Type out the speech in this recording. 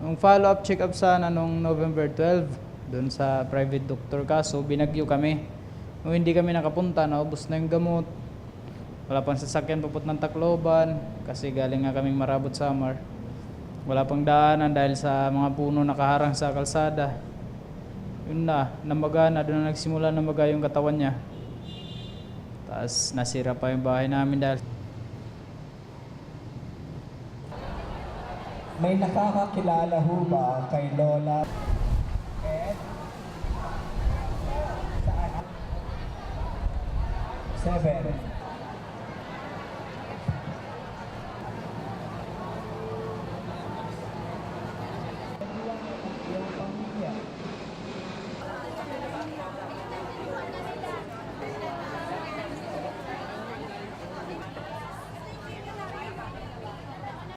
Nung follow-up check-up sana nung November 12, doon sa private doctor, kaso binagyo kami. Nung hindi kami nakapunta, naubos na yung gamot. Wala pang sasakyan paput ng Tacloban kasi galing nga kaming Marabot Samar. Wala pang daanan dahil sa mga puno nakaharang sa kalsada. Yun na, namaga na, doon na nagsimula namaga yung katawan niya. Tapos nasira pa yung bahay namin dahil May nakakakilala ho ba kay Lola Ed? Saan? 7.